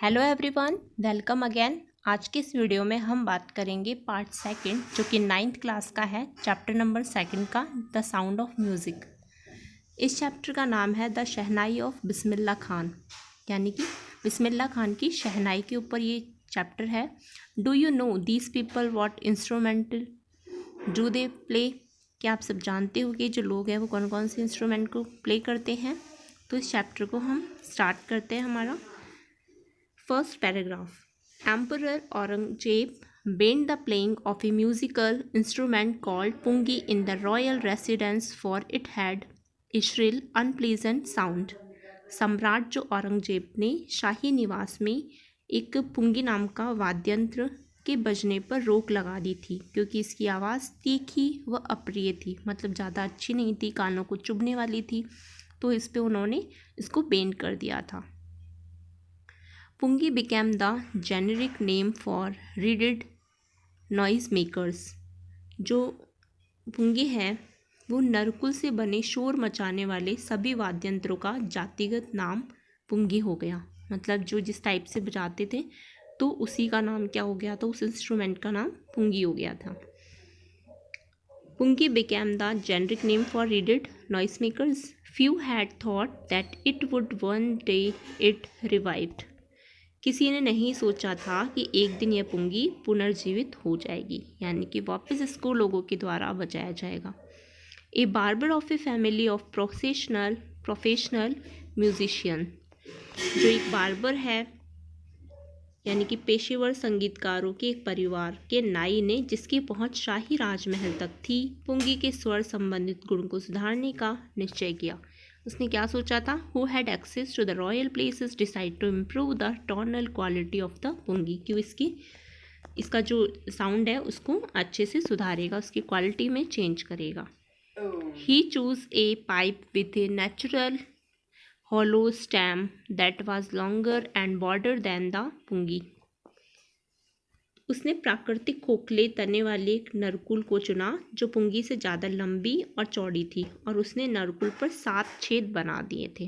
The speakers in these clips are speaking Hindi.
Hello everyone, welcome again. आज के इस वीडियो में हम बात करेंगे पार्ट सेकंड, जो कि 9th क्लास का है, चैप्टर नंबर 2 का, द साउंड ऑफ म्यूज़िक। इस चैप्टर का नाम है the shehnai of Bismillah Khan, यानी कि बिस्मिल्लाह खान की शहनाई के ऊपर ये चैप्टर है। Do you know these people what instrumental do they play? क्या आप सब जानते हो कि जो लोग हैं वो कौन कौन से इंस्ट्रूमेंट को प्ले करते हैं? तो इस चैप्टर को हम स्टार्ट करते हैं। हमारा First paragraph. Emperor Aurangzeb banned the playing of a musical instrument called pungi in the royal residence, for it had a shrill, unpleasant sound. सम्राट जो औरंगजेब ने शाही निवास में एक पुंगी नाम का वाद्यंत्र के बजने पर रोक लगा दी थी, क्योंकि इसकी आवाज़ तीखी व अप्रिय थी, मतलब ज़्यादा अच्छी नहीं थी, कानों को चुभने वाली थी। तो इस पे उन्होंने इसको बैन कर दिया था। Pungi became the generic name for reeded noise makers. जो पुंगी है वो नरकुल से बने शोर मचाने वाले सभी वाद्यंत्रों का जातिगत नाम पुंगी हो गया। मतलब जो जिस टाइप से बजाते थे तो उसी का नाम क्या हो गया था, उस इंस्ट्रूमेंट का नाम पुंगी हो गया था। Pungi became the generic name for reeded noisemakers. Few had thought that it would one day it revived. किसी ने नहीं सोचा था कि एक दिन यह पुंगी पुनर्जीवित हो जाएगी, यानी कि वापस इसको लोगों के द्वारा बजाया जाएगा। A barber of a family of professional musician, जो एक बार्बर है यानी कि पेशेवर संगीतकारों के एक परिवार के नाई ने, जिसकी पहुंच शाही राजमहल तक थी, पुंगी के स्वर संबंधित गुण को सुधारने का निश्चय किया। उसने क्या सोचा था? Who had access to the royal palaces decide to improve the tonal quality of the pungi, क्यों इसका जो साउंड है उसको अच्छे से सुधारेगा, उसकी क्वालिटी में चेंज करेगा। He choose a pipe with a natural hollow stem that was longer and broader than the pungi. उसने प्राकृतिक खोखले तने वाले एक नरकुल को चुना जो पुंगी से ज़्यादा लंबी और चौड़ी थी, और उसने नरकुल पर 7 छेद बना दिए थे।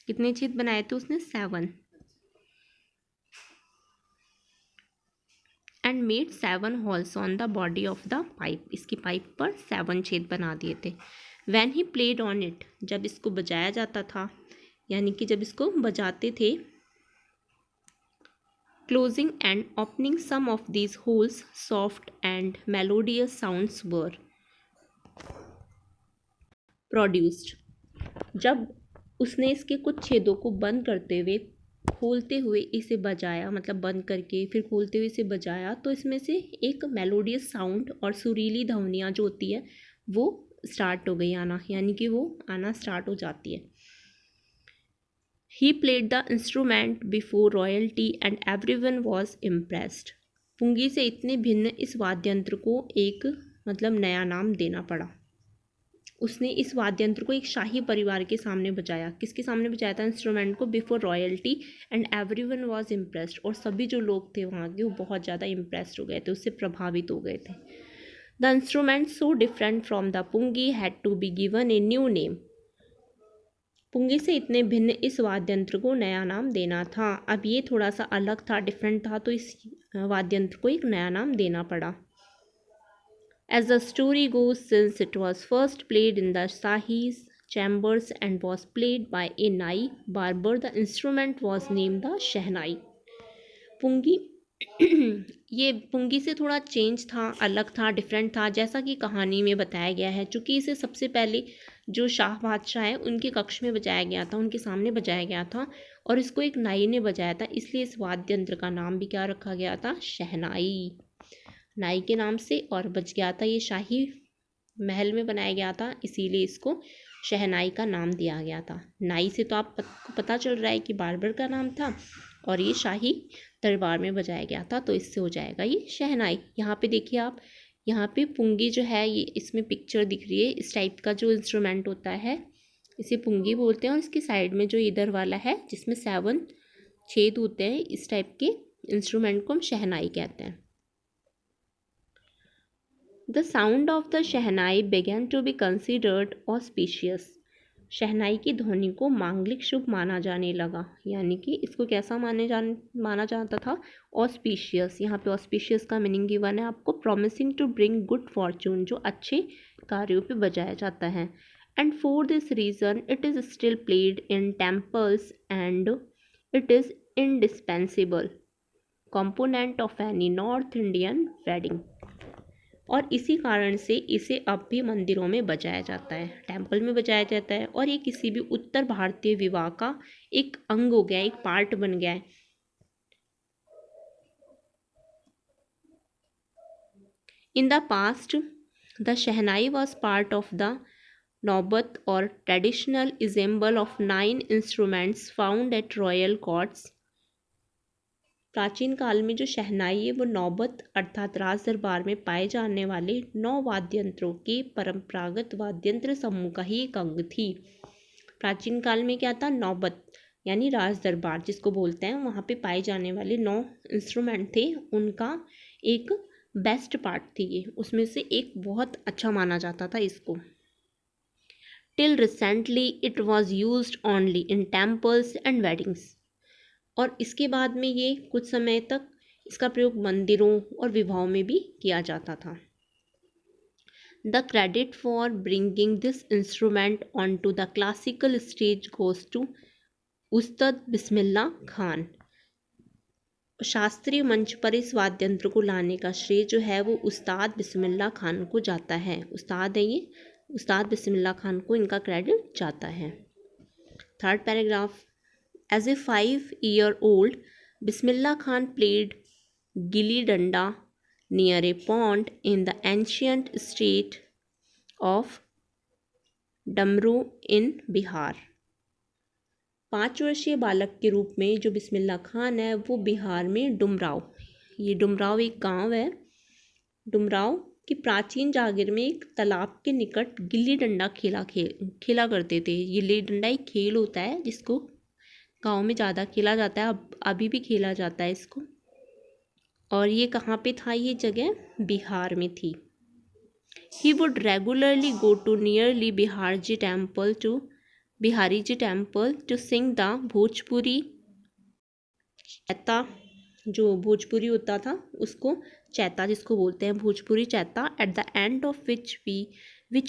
कितने छेद बनाए थे उसने? 7। And made 7 holes on the body of the pipe, इसकी पाइप पर 7 छेद बना दिए थे। When he played on it, जब इसको बजाया जाता था, यानी कि जब इसको बजाते थे, closing and opening some of these holes soft and melodious sounds were produced. जब उसने इसके कुछ छेदों को बंद करते हुए खोलते हुए इसे बजाया, मतलब बंद करके फिर खोलते हुए इसे बजाया, तो इसमें से एक मेलोडियस साउंड और सुरीली ध्वनियाँ जो होती है वो स्टार्ट हो गई आना, यानी कि वो आना स्टार्ट हो जाती है। He played the instrument before royalty and everyone was impressed. पुंगी से इतने भिन्न इस वाद्यंत्र को एक मतलब नया नाम देना पड़ा। उसने इस वाद्यंत्र को एक शाही परिवार के सामने बजाया। किसके सामने बजाया था इंस्ट्रूमेंट को? Before royalty and everyone was impressed, और सभी जो लोग थे वहाँ के वो बहुत ज़्यादा इम्प्रेस्ड हो गए थे, उससे प्रभावित हो गए थे। The instrument so different from the pungi had to be given a new name. पुंगी से इतने भिन्न इस वाद्यंत्र को नया नाम देना था। अब ये थोड़ा सा अलग था, डिफरेंट था, तो इस वाद्यंत्र को एक नया नाम देना पड़ा। As the story goes, since it was first played in the Shahi's chambers and was played by a nai barber, the instrument was named the shehnai. पुंगी ये पुंगी से थोड़ा चेंज था, अलग था, डिफरेंट था, जैसा कि कहानी में बताया गया है। चूँकि इसे सबसे पहले जो शाह बादशाह है उनके कक्ष में बजाया गया था, उनके सामने बजाया गया था, और इसको एक नाई ने बजाया था, इसलिए इस वाद्य यंत्र का नाम भी क्या रखा गया था? शहनाई, नाई के नाम से। और बज गया था, ये शाही महल में बनाया गया था, इसीलिए इसको शहनाई का नाम दिया गया था। नाई से तो आपको पता चल रहा है कि बार्बर का नाम था, और ये शाही दरबार में बजाया गया था, तो इससे हो जाएगा ये शहनाई। यहाँ पे देखिए आप, यहाँ पे पुंगी जो है, ये इसमें पिक्चर दिख रही है, इस टाइप का जो इंस्ट्रूमेंट होता है इसे पुंगी बोलते हैं, और इसके साइड में जो इधर वाला है जिसमें 7 छेद होते हैं, इस टाइप के इंस्ट्रूमेंट को हम शहनाई कहते हैं। The sound of the shehnai began to be considered auspicious. शहनाई की ध्वनि को मांगलिक शुभ माना जाने लगा, यानी कि इसको कैसा माना जाता था, ऑस्पिशियस। यहाँ पे ऑस्पिशियस का मीनिंग गिवन है आपको, promising to bring good fortune, जो अच्छे कार्यों पे बजाया जाता है। And for this reason it is still played in temples and it is indispensable component of any north Indian wedding. और इसी कारण से इसे अब भी मंदिरों में बजाया जाता है, टेम्पल में बजाया जाता है, और ये किसी भी उत्तर भारतीय विवाह का एक अंग हो गया, एक पार्ट बन गया है। In the past the shehnai was part of the naubat or traditional ensemble of 9 instruments found at royal courts. प्राचीन काल में जो शहनाई है वो नौबत अर्थात राज दरबार में पाए जाने वाले 9 वाद्य यंत्रों के परंपरागत वाद्य यंत्र समूह का ही एक अंग थी। प्राचीन काल में क्या था, नौबत यानी राज दरबार जिसको बोलते हैं, वहाँ पे पाए जाने वाले 9 इंस्ट्रूमेंट थे, उनका एक बेस्ट पार्ट थी ये, उसमें से एक बहुत अच्छा माना जाता था इसको। Till recently it was used only in temples and weddings. और इसके बाद में ये कुछ समय तक इसका प्रयोग मंदिरों और विवाहों में भी किया जाता था। The credit for bringing this instrument on to the classical stage goes to Ustad Bismillah Khan. शास्त्रीय मंच पर इस वाद्य यंत्र को लाने का श्रेय जो है वो उस्ताद बिस्मिल्लाह खान को जाता है। उस्ताद है ये, उस्ताद बिस्मिल्लाह खान को इनका क्रेडिट जाता है। Third paragraph. As a 5-year-old, Bismillah Khan played gilli danda near a pond in the ancient state of डमरू इन बिहार। 5 वर्षीय बालक के रूप में जो बिस्मिल्लाह खान है वो बिहार में डुमराव, ये डुमराव एक गांव है, डुमराव की प्राचीन जागीर में एक तालाब के निकट गिल्ली डंडा खेला करते थे। गिल्ली डंडा एक खेल होता है जिसको गांव में ज़्यादा खेला जाता है, अब अभी भी खेला जाता है इसको। और ये कहाँ पे था, ये जगह बिहार में थी। He would regularly go to nearly Bihari ji temple to sing the Bhojpuri chaita. जो भोजपुरी होता था उसको चैता जिसको बोलते हैं, भोजपुरी चैता। At the end of which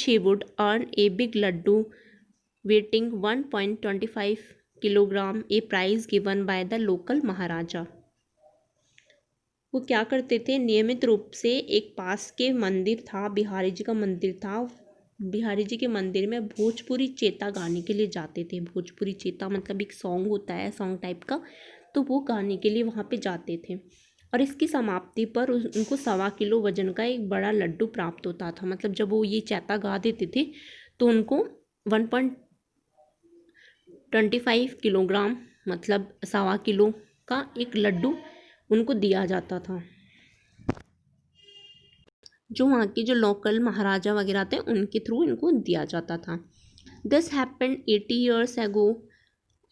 he would earn a big laddu weighing 1.25 kilogram, a prize given by the local maharaja. वो क्या करते थे, नियमित रूप से एक पास के मंदिर था, बिहारी जी का मंदिर था, बिहारी जी के मंदिर में भोजपुरी चेता गाने के लिए जाते थे। भोजपुरी चेता मतलब एक सॉन्ग होता है, सॉन्ग टाइप का, तो वो गाने के लिए वहाँ पे जाते थे। और इसकी समाप्ति पर उनको 1.25 किलो वजन का एक बड़ा लड्डू प्राप्त होता था। मतलब जब वो ये चैता गा देते थे तो उनको 1.25 किलोग्राम मतलब 1.25 किलो का एक लड्डू उनको दिया जाता था, जो वहाँ के जो लोकल महाराजा वगैरह थे उनके थ्रू इनको दिया जाता था। This happened 80 years ago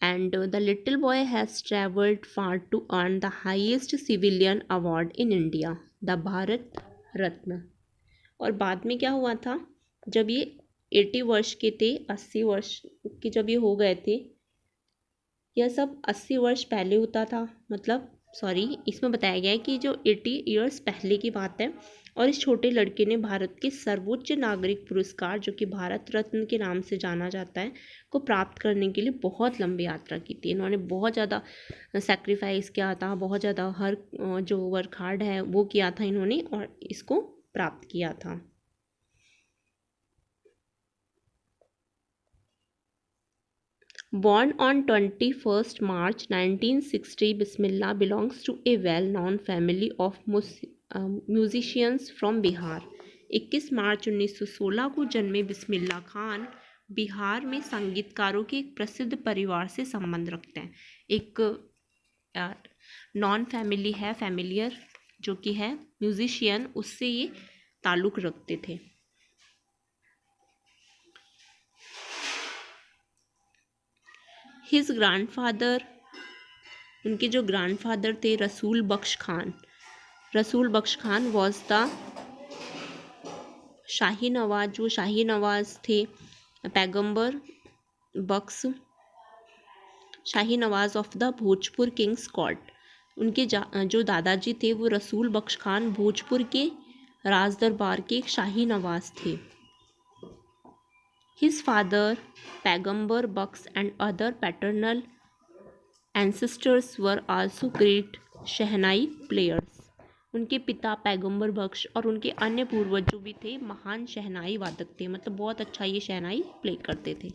and the little boy has traveled far to earn the highest civilian award in India, the Bharat Ratna. और बाद में क्या हुआ था, जब ये 80 वर्ष के थे, 80 वर्ष के जब ये हो गए थे, यह सब 80 वर्ष पहले होता था, मतलब सॉरी इसमें बताया गया है कि जो 80 इयर्स पहले की बात है। और इस छोटे लड़के ने भारत के सर्वोच्च नागरिक पुरस्कार जो कि भारत रत्न के नाम से जाना जाता है को प्राप्त करने के लिए बहुत लंबी यात्रा की थी। इन्होंने बहुत ज़्यादा सेक्रीफाइस किया था, बहुत ज़्यादा हर जो वर्क हार्ड है वो किया था इन्होंने, और इसको प्राप्त किया था। Born on 21st March 1960, Bismillah belongs to a well-known family of musicians from Bihar. 21 मार्च 1916 को जन्मे बिस्मिल्लाह खान बिहार में संगीतकारों के एक प्रसिद्ध परिवार से संबंध रखते हैं। एक नॉन फैमिली है, फैमिलियर जो कि है म्यूजिशियन, उससे ये ताल्लुक़ रखते थे। हिज ग्रैंडफादर, उनके जो ग्रैंडफादर थे रसूल बख्श खान, रसूल बख्श खान वॉज द शाही नवाज, जो शाही नवाज थे Paigambar Bakhsh Shahi Nawaz of the Bhojpur kings court. उनके जो दादाजी थे वो रसूल बख्श खान भोजपुर के राज दरबार के एक शाही नवाज थे। His father Paigambar Bakhsh and other paternal ancestors were also great shehnai players. उनके पिता पैगम्बर बख्श और उनके अन्य पूर्वज जो भी थे महान शहनाई वादक थे, मतलब बहुत अच्छा ये शहनाई प्ले करते थे।